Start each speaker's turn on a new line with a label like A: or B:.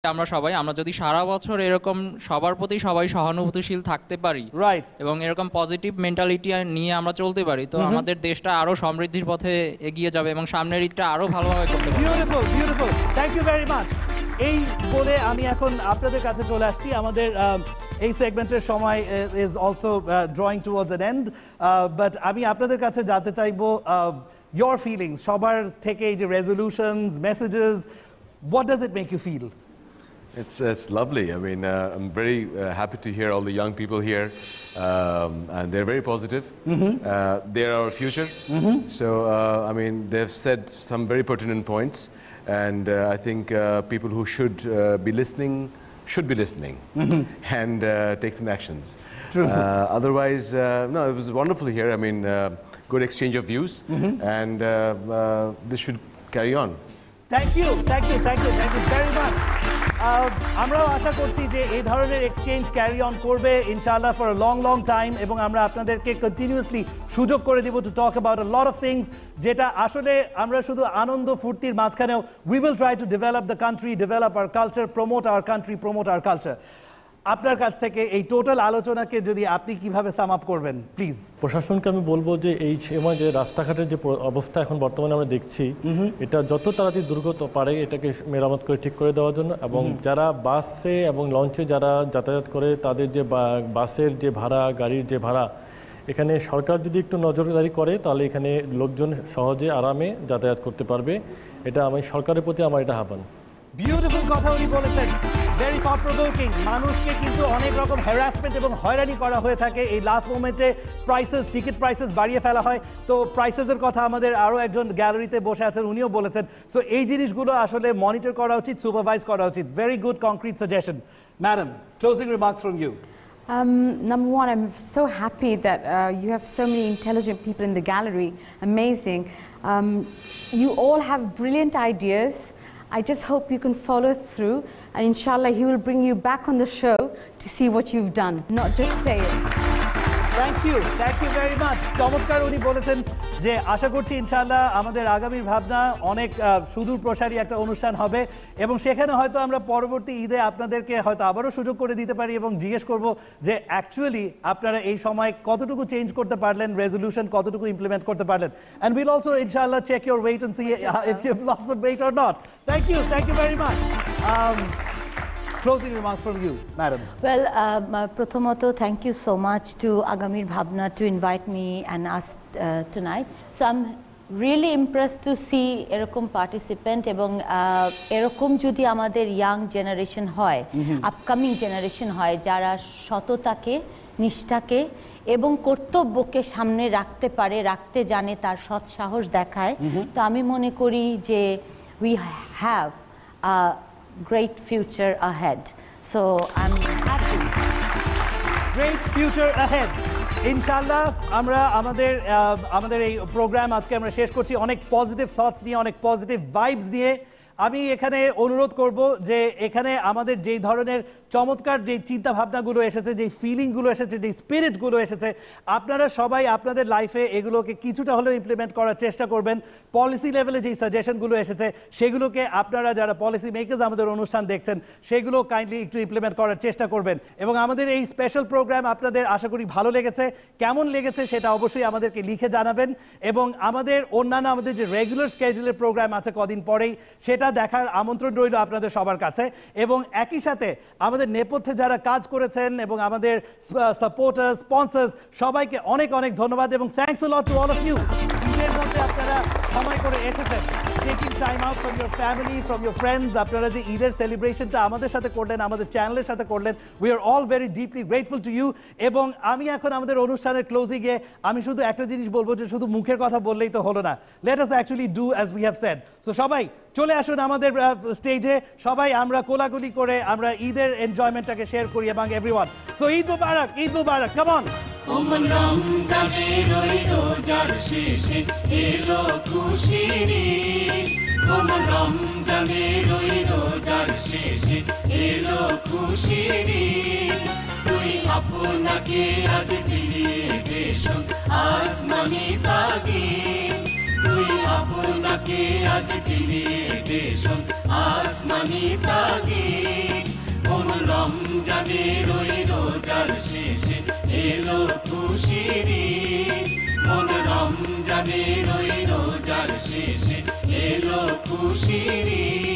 A: আমরা সবাই আমরা যদি সারা বছর এরকম সবার প্রতি সবাই সহানুভূতিশীল থাকতে পারি
B: রাইট
A: এবং এরকম পজিটিভ মেন্টালিটি নিয়ে আমরা চলতে পারি তো আমাদের দেশটা আরো সমৃদ্ধির পথে এগিয়ে যাবে এবং সামনের ঈদটা আরো ভালোভাবে করতে পারবে
B: beautiful beautiful thank you very much এই বলে আমি এখন আপনাদের কাছে চলে আসছি আমাদের এই সেগমেন্টের সময় is also drawing towards an end but আমি আপনাদের কাছে জানতে চাইবো your feelings সবার থেকে এই যে resolutions messages what does it make you feel?
C: It's lovely. I mean, I'm very happy to hear all the young people here, and they're very positive. They're our future. So, I mean, they've said some very pertinent points, and I think people who should be listening should be listening and take some actions.
B: True.
C: Otherwise, no, it was wonderful here. I mean, good exchange of views, and this should carry on.
B: Thank you very much. আমরাও আশা করছি যে এই ধরনের exchange carry on করবে ইনশাআল্লাহ for long long time এবং আমরা আপনাদেরকে কন্টিনিউয়াসলি সুযোগ করে দিব to talk about a lot of things যেটা আসলে আমরা শুধু আনন্দ ফুর্তির মাঝখানেও we will try to develop the country develop hour culture promote our country promote hour culture আপনার কাছ থেকে এই টোটাল আলোচনাকে যদি আপনি কিভাবে সাম আপ করবেন প্লিজ
D: প্রশাসনকে আমি বলবো যে এই সময় যে রাস্তাঘাটের যে অবস্থা এখন বর্তমানে আমরা দেখছি এটা যত তাড়াতাড়ি দ্রুত পারে এটাকে মেরামত করে ঠিক করে দেওয়ার জন্য এবং যারা বাসে এবং লঞ্চে যারা যাতায়াত করে তাদের যে বাসের যে ভাড়া গাড়ির যে ভাড়া এখানে সরকার যদি একটু নজরদারি করে তাহলে এখানে লোকজন সহজে আরামে যাতায়াত করতে পারবে এটা আমি সরকারের প্রতি আমার এটা আহ্বান
B: বিউটিফুল কথা উনি বলেছেন ভেরি থট প্রভোকিং মানুষকে কিন্তু অনেক রকম হ্যারাসমেন্ট এবং হয়রানি করা হয়ে থাকে এই লাস্ট মোমেন্টে টিকিট প্রাইসেস বাড়িয়ে ফেলা হয় তো প্রাইসেসের কথা আমাদের আরও একজন গ্যালারিতে বসে আছেন উনিও বলেছেন সো এই জিনিসগুলো আসলে মনিটর করা উচিত সুপারভাইজ করা উচিত very good concrete suggestion madam closing remarks from you
E: Number one, I'm so happy that you have so many intelligent people in the gallery. Amazing. You all have brilliant ideas. I just hope you can follow through and inshallah he will bring you back on the show to see what you've done, not just say it.
B: Thank you very much. চমৎকার উনি বলেছেন যে আশা করছি ইনশাআল্লাহ আমাদের আগামীর ভাবনা অনেক সুদূর প্রসারী একটা অনুষ্ঠান হবে এবং সেখানে হয়তো আমরা পরবর্তী ঈদে আপনাদেরকে হয়তো আবারও সুযোগ করে দিতে পারি এবং জিজ্ঞেস করব যে অ্যাকচুয়ালি আপনারা এই সময় কতটুকু চেঞ্জ করতে পারলেন রেজলিউশন কতটুকু ইমপ্লিমেন্ট করতে পারলেন and we'll also inshallah check your weight and see if you've lost some weight or not. Thank you very much. Closing remarks from you, madam.
F: Well, Prathamoto, thank you so much to Agamir Bhabna to invite me and us tonight. So I'm really impressed to see এরকম participant এবং এরকম যদি আমাদের young generation হয় upcoming generation হয় যারা সততাকে নিষ্ঠাকে এবং কর্তব্যকে সামনে রাখতে পারে রাখতে জানে তার সৎ সাহস দেখায় তো আমি মনে করি যে we have a great future ahead. So I'm happy.
B: Great future ahead. ইনশাআল্লাহ আমরা আমাদের এই প্রোগ্রাম আজকে আমরা শেষ করছি অনেক পজিটিভ থটস নিয়ে অনেক পজিটিভ ভাইবস নিয়ে আমি এখানে অনুরোধ করব যে এখানে আমাদের যেই ধরনের চমৎকার যে চিন্তা ভাবনাগুলো এসেছে যে ফিলিংগুলো এসেছে যে স্পিরিটগুলো এসেছে আপনারা সবাই আপনাদের লাইফে এগুলোকে কিছুটা হলেও ইমপ্লিমেন্ট করার চেষ্টা করবেন পলিসি লেভেলে যেই সাজেশনগুলো এসেছে সেগুলোকে আপনারা যারা পলিসি মেকার্স আমাদের অনুষ্ঠান দেখছেন সেগুলো কাইন্ডলি একটু ইমপ্লিমেন্ট করার চেষ্টা করবেন এবং আমাদের এই স্পেশাল প্রোগ্রাম আপনাদের আশা করি ভালো লেগেছে কেমন লেগেছে সেটা অবশ্যই আমাদেরকে লিখে জানাবেন এবং আমাদের অন্যান্য আমাদের যে রেগুলার স্কেডিউলের প্রোগ্রাম আছে কদিন পরেই সেটা দেখার আমন্ত্রণ রইল আপনাদের সবার কাছে এবং একই সাথে আমাদের নেপথ্যে যারা কাজ করেছেন এবং আমাদের সাপোর্টার্স স্পন্সর্স সবাইকে অনেক অনেক ধন্যবাদ এবং thanks a lot to all of you ঈদের মধ্যে আপনারা সময় করে এসেছেন taking time out from your family from your friends আপনারা যে ঈদের সেলিব্রেশনটা আমাদের সাথে করলেন আমাদের চ্যানেলের সাথে করলেন we are all very deeply grateful to you এবং আমি এখন আমাদের অনুষ্ঠানের ক্লোজিংয়ে আমি শুধু একটা জিনিস বলবো যে শুধু মুখের কথা বললেই তো হলো না let us actually do as we have said so সবাই চলে আসুন আমাদের স্টেজে সবাই আমরা কোলাকুলি করে আমরা ঈদের এনজয়মেন্টটাকে শেয়ার করি এবং everyone so Eid Mubarak come on
G: ওমন রমজানের ওই রোজার শেষে এলো খুশির ঈদ ওমন রমজানের ওই রোজার শেষে এলো খুশির ঈদ তুই আপনাকে আজ ফিরিয়ে দেশন আসমানি তাগিদ তুই আপনাকে আজ ফিরিয়ে দেশন আসমানি তাগিদ কোন রমজানের ওই রোজার শেষে এলো খুশির ঈদ কোন রমজানের ওই রোজার শেষে এলো খুশির ঈদ